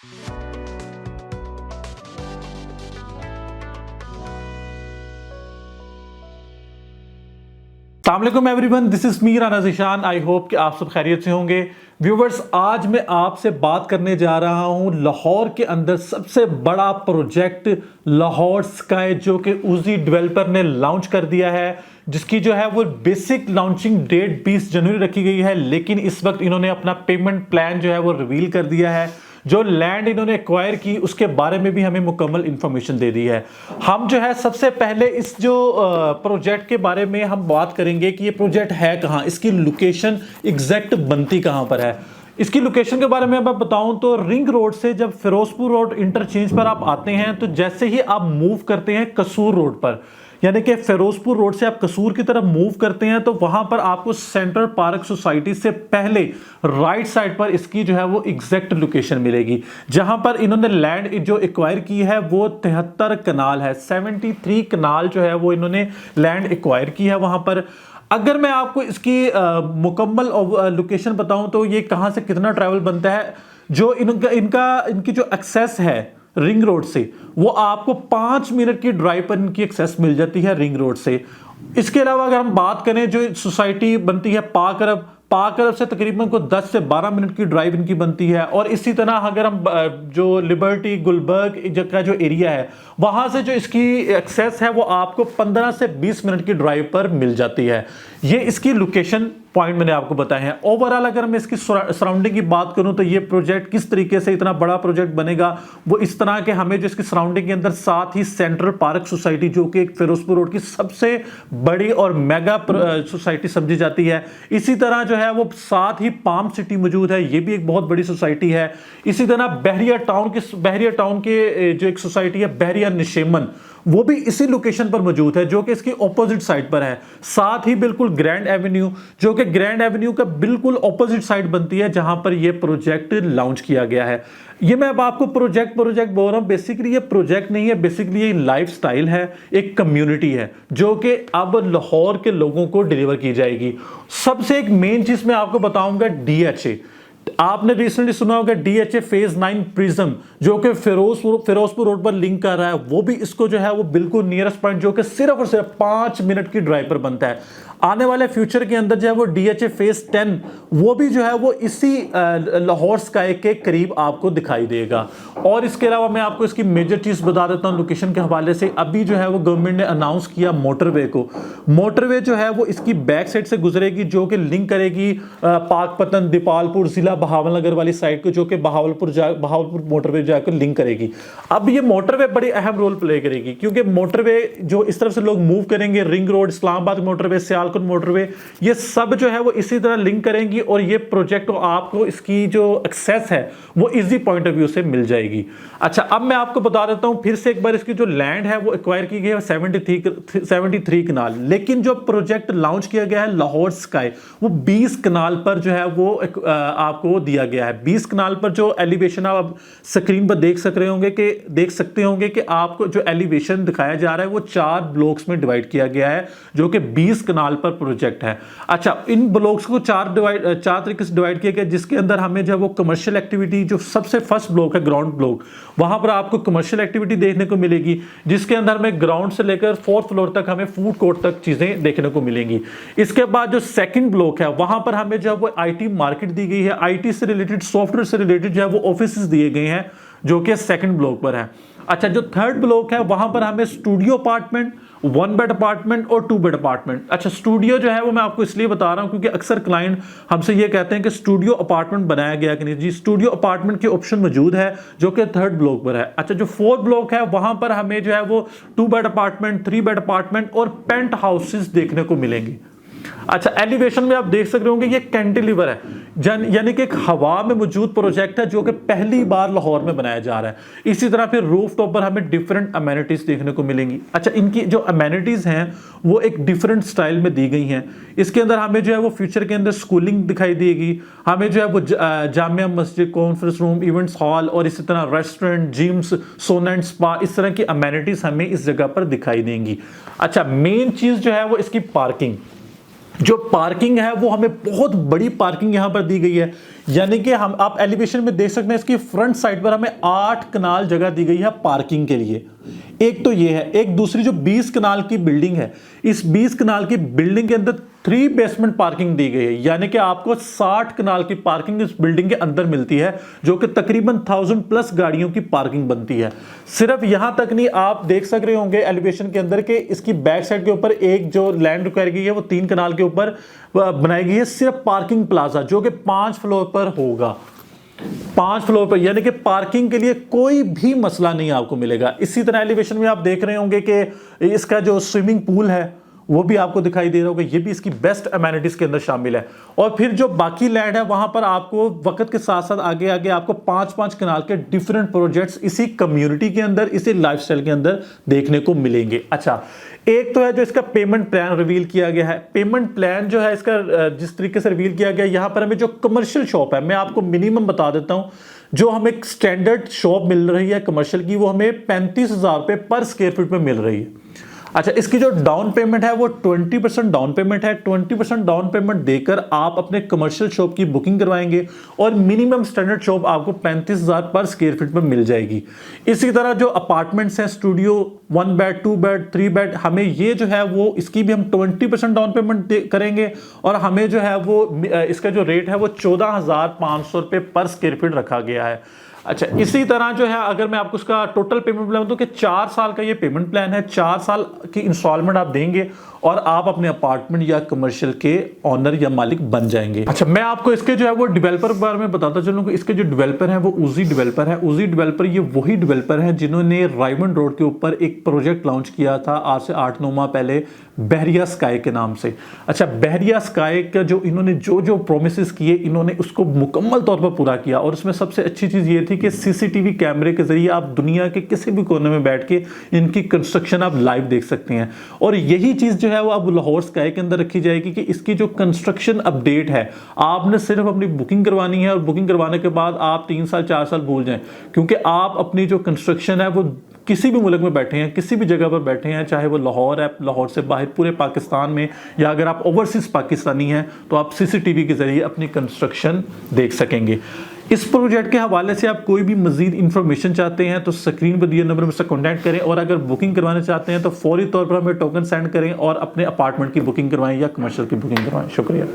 अस्सलामुअलैकुम everyone, this is me Rana Zeeshan. I hope कि आप सब खैरियत से होंगे। व्यूवर्स, आज मैं आपसे बात करने जा रहा हूं लाहौर के अंदर सबसे बड़ा प्रोजेक्ट लाहौर स्काई, जो कि उजी डेवलपर ने लॉन्च कर दिया है, जिसकी जो है वो बेसिक लॉन्चिंग डेट 20 जनवरी रखी गई है। लेकिन इस वक्त इन्होंने अपना पेमेंट प्लान जो है वो रिवील कर दिया है। जो लैंड इन्होंने एक्वायर की उसके बारे में भी हमें मुकम्मल इंफॉर्मेशन दे दी है। हम जो है सबसे पहले इस जो प्रोजेक्ट के बारे में हम बात करेंगे कि ये प्रोजेक्ट है कहाँ, इसकी लोकेशन एग्जैक्ट बनती कहाँ पर है। इसकी लोकेशन के बारे में अब बताऊं तो रिंग रोड से जब फिरोजपुर रोड इंटरचेंज पर आप आते हैं तो जैसे ही आप मूव करते हैं कसूर रोड पर, यानी कि फिरोजपुर रोड से आप कसूर की तरफ मूव करते हैं, तो वहां पर आपको सेंट्रल पार्क सोसाइटी से पहले राइट साइड पर इसकी जो है वो एग्जैक्ट लोकेशन मिलेगी, जहां पर इन्होंने लैंड जो एक्वायर की है वो 73 कनाल है। 73 कनाल जो है वो इन्होंने लैंड एक्वायर की है वहां पर। अगर मैं आपको इसकी मुकम्मल लोकेशन बताऊं तो ये कहां से कितना ट्रैवल बनता है, जो इनकी जो एक्सेस है रिंग रोड से, वो आपको 5 मिनट की ड्राइव पर इनकी एक्सेस मिल जाती है रिंग रोड से। इसके अलावा अगर हम बात करें जो सोसाइटी बनती है पाक अरब से तकरीबन को 10 से 12 मिनट की ड्राइव इनकी बनती है। और इसी तरह अगर हम जो लिबर्टी गुलबर्ग का जो एरिया है वहां से जो इसकी एक्सेस है वो आपको 15 से 20 मिनट की ड्राइव पर मिल जाती है। ये इसकी लोकेशन पॉइंट मैंने आपको बताए हैं। ओवरऑल अगर मैं इसकी सराउंडिंग की बात करूं तो ये प्रोजेक्ट किस तरीके से इतना बड़ा प्रोजेक्ट बनेगा, वो इस तरह के हमें जो इसकी सराउंडिंग के अंदर साथ ही सेंट्रल पार्क सोसाइटी, जो कि एक फिरोजपुर रोड की सबसे बड़ी और मेगा सोसाइटी समझी जाती है, इसी तरह जो है वो साथ ही पाम सिटी मौजूद है, ये भी एक बहुत बड़ी सोसाइटी है। इसी तरह बहरिया टाउन के जो एक सोसाइटी है बहरिया निशेमन, वो भी इसी लोकेशन पर मौजूद है, जो कि इसकी ऑपोजिट साइड पर है। साथ ही बिल्कुल ग्रैंड एवेन्यू, जो कि ग्रैंड एवेन्यू का बिल्कुल ऑपोजिट साइड बनती है, जहां पर यह प्रोजेक्ट लॉन्च किया गया है। ये मैं अब आपको प्रोजेक्ट बोल रहा हूं, बेसिकली ये प्रोजेक्ट नहीं है, बेसिकली ये लाइफस्टाइल है, एक कम्युनिटी है जो कि अब लाहौर के लोगों को डिलीवर की जाएगी। सबसे एक मेन चीज मैं आपको बताऊंगा, DHA। आपने रिसेंटली सुना होगा DHA फेज 9 प्रिज्म, जो कि फिरोजपुर रोड पर लिंक कर रहा है, वो भी इसको जो है वो बिल्कुल नियरेस्ट पॉइंट, जो कि सिर्फ और सिर्फ 5 मिनट की ड्राइव पर बनता है। आने वाले फ्यूचर के अंदर जो है वो DHA फेज 10 वो भी जो है वो इसी लाहौर स्काई के करीब आपको दिखाई देगा। और इसके अलावा मैं आपको इसकी मेजर चीज बता देता हूं लोकेशन के हवाले से। अभी जो है वो गवर्नमेंट ने अनाउंस किया मोटरवे को। मोटरवे जो है वो इसकी बैक साइड से गुजरेगी, जो कि लिंक करेगी पाकपतन दीपालपुर जिला बहावलनगर वाली साइड को, जो कि बहावलपुर मोटरवे जाकर लिंक करेगी। अब ये मोटरवे बड़ी अहम रोल प्ले करेगी, क्योंकि मोटरवे जो इस तरफ से लोग मूव करेंगे, ring road, Islamabad motorway, Sialkot motorway, ये सब जो है वो इसी तरह लिंक करेंगी। और ये प्रोजेक्ट आपको इसकी जो एक्सेस है वो इजी पॉइंट ऑफ व्यू से मिल जाएगी। अच्छा, अब मैं आपको बता देता हूं फिर से एक बार, इसकी जो लैंड है वो एक्वायर की गई है 73 कनाल। लेकिन जो प्रोजेक्ट लॉन्च किया गया है लाहौर स्काई, वो 20 कनाल पर जो है वो आपको दिया गया है। 20 कनाल पर जो एलिवेशन आप स्क्रीन पर देख सकते होंगे कि आपको जो एलिवेशन दिखाया जा रहा है वो 4 ब्लॉक्स में डिवाइड किया गया है, जो कि 20 कनाल पर प्रोजेक्ट है। अच्छा, इन ब्लॉक्स को 4 तरीके से डिवाइड किया गया, जिसके अंदर हमें जो है वो कमर्शियल एक्टिविटी, जो सबसे फर्स्ट ब्लॉक है ग्राउंड ब्लॉक, वहां पर आपको कमर्शियल एक्टिविटी देखने को मिलेगी, जिसके अंदर हमें ग्राउंड से लेकर 4th फ्लोर तक हमें फूड कोर्ट तक चीजें देखने को मिलेंगी। इसके बाद जो सेकंड ब्लॉक है वहां पर हमें जो है वो IT मार्केट दी गई है, IT से रिलेटेड, सॉफ्टवेयर से रिलेटेड जो है वो ऑफिसेज दिए गए हैं, जो कि सेकंड ब्लॉक पर है। अच्छा, जो थर्ड ब्लॉक है वहां पर हमें स्टूडियो अपार्टमेंट, 1 बेड अपार्टमेंट और 2 बेड अपार्टमेंट। अच्छा, स्टूडियो जो है वो मैं आपको इसलिए बता रहा हूं क्योंकि अक्सर क्लाइंट हमसे ये कहते हैं कि स्टूडियो अपार्टमेंट बनाया गया कि नहीं। जी, स्टूडियो अपार्टमेंट के ऑप्शन मौजूद है, जो कि 3rd ब्लॉक पर है। अच्छा, जो 4th ब्लॉक है वहां पर हमें जो है वो 2 बेड अपार्टमेंट, 3 बेड अपार्टमेंट और पेंट हाउसेस देखने को मिलेंगी। अच्छा, एलिवेशन में आप देख सकते होंगे ये कैंटिलीवर है, यानी कि एक हवा में मौजूद प्रोजेक्ट है, जो कि पहली बार लाहौर में बनाया जा रहा है। इसी तरह फिर रूफ टॉप पर हमें डिफरेंट अमेनिटीज देखने को मिलेंगी। अच्छा, इनकी जो अमेनिटीज हैं वो एक डिफरेंट स्टाइल में दी गई हैं। इसके अंदर हमें जो है वो फ्यूचर के अंदर स्कूलिंग दिखाई देगी, हमें जो है वो Jamia Masjid, conference room, events hall और इसी तरह रेस्टोरेंट, जिम्स, सोना एंड स्पा, इस तरह की अमेनिटीज हमें इस जगह पर दिखाई देंगी। अच्छा, मेन चीज जो है वो इसकी पार्किंग। जो पार्किंग है वो हमें बहुत बड़ी पार्किंग यहां पर दी गई है, यानी कि हम आप एलिवेशन में देख सकते हैं इसकी फ्रंट साइड पर हमें 8 कनाल जगह दी गई है पार्किंग के लिए। एक तो ये है, एक दूसरी जो 20 कनाल की बिल्डिंग है, इस 20 कनाल की बिल्डिंग के अंदर 3 बेसमेंट पार्किंग दी गई है, यानी कि आपको 60 कनाल की पार्किंग इस बिल्डिंग के अंदर मिलती है, जो कि तकरीबन 1000 प्लस गाड़ियों की पार्किंग बनती है। सिर्फ यहां तक नहीं, आप देख सक रहे होंगे एलिवेशन के अंदर के इसकी बैक साइड के ऊपर एक जो लैंड रिक्वायर गई है वो 3 कनाल के ऊपर बनाई गई है, सिर्फ पार्किंग प्लाजा, जो कि 5 फ्लोर पर होगा। 5 फ्लोर पर, यानी कि पार्किंग के लिए कोई भी मसला नहीं आपको मिलेगा। इसी तरह एलिवेशन में आप देख रहे होंगे कि इसका जो स्विमिंग पूल है वो भी आपको दिखाई दे रहा होगा, ये भी इसकी बेस्ट अमेनिटीज के अंदर शामिल है। और फिर जो बाकी लैंड है वहां पर आपको वक्त के साथ साथ आगे आगे आपको 5-5 कनाल के डिफरेंट प्रोजेक्ट्स इसी कम्युनिटी के अंदर, इसी लाइफस्टाइल के अंदर देखने को मिलेंगे। अच्छा, एक तो है जो इसका पेमेंट प्लान रिवील किया गया है। पेमेंट प्लान जो है इसका जिस तरीके से रिवील किया गया है, यहां पर हमें जो कमर्शियल शॉप है, मैं आपको मिनिमम बता देता हूं, जो हमें स्टैंडर्ड शॉप मिल रही है कमर्शियल की, वो हमें 35,000 रुपए पर स्क्वायर फीट में मिल रही है। अच्छा, इसकी जो डाउन पेमेंट है वो 20% डाउन पेमेंट है। 20% डाउन पेमेंट देकर आप अपने कमर्शियल शॉप की बुकिंग करवाएंगे और मिनिमम स्टैंडर्ड शॉप आपको 35,000 पर स्क्वायर फीट में मिल जाएगी। इसी तरह जो अपार्टमेंट्स हैं, स्टूडियो 1 बेड 2 बेड 3 बेड, हमें ये जो है वो इसकी भी हम 20% डाउन पेमेंट करेंगे और हमें जो है वो इसका जो रेट है वो 14,500 रुपये पर स्क्वायर फीट रखा गया है। अच्छा, इसी तरह जो है अगर मैं आपको उसका टोटल पेमेंट प्लान दूं कि 4 साल का ये पेमेंट प्लान है, 4 साल की इंस्टॉलमेंट आप देंगे और आप अपने अपार्टमेंट या कमर्शियल के ऑनर या मालिक बन जाएंगे। अच्छा, मैं आपको इसके जो है वो डेवलपर के बारे में बताता चलूं कि इसके जो डेवलपर हैं वो उजी डेवलपर है। उजी डेवलपर ये वही डेवलपर हैं जिन्होंने रायमंड रोड के ऊपर एक प्रोजेक्ट लॉन्च किया था आज से 8-9 माह पहले, बहरिया स्काई के नाम से। अच्छा, बहरिया स्काई का जो इन्होंने जो प्रोमिसेस किए, इन्होंने उसको मुकम्मल तौर पर पूरा किया। और इसमें सबसे अच्छी चीज ये थी कि सीसीटीवी कैमरे के जरिए आप दुनिया के किसी भी कोने में बैठ के इनकी कंस्ट्रक्शन आप लाइव देख सकते हैं। और यही चीज जो है वो अब लाहौर स्काई के अंदर रखी जाएगी कि इसकी जो कंस्ट्रक्शन अपडेट है, आपने सिर्फ अपनी बुकिंग करवानी है और बुकिंग करवाने के बाद आप 3 साल 4 साल भूल जाएं, क्योंकि आप अपनी जो कंस्ट्रक्शन है वो किसी भी मुल्क में बैठे हैं, किसी भी जगह पर बैठे हैं, चाहे वो लाहौर है, लाहौर से बाहर पूरे पाकिस्तान में, या अगर आप ओवरसीज पाकिस्तानी हैं तो आप सीसीटीवी के जरिए अपनी कंस्ट्रक्शन देख सकेंगे। इस प्रोजेक्ट के हवाले से आप कोई भी मजीद इंफॉर्मेशन चाहते हैं तो स्क्रीन पर दिए नंबर से कॉन्टैक्ट करें, और अगर बुकिंग करवाना चाहते हैं तो फौरी तौर पर हमें टोकन सेंड करें और अपने अपार्टमेंट की बुकिंग करवाएं या कमर्शियल की बुकिंग करवाएं। शुक्रिया।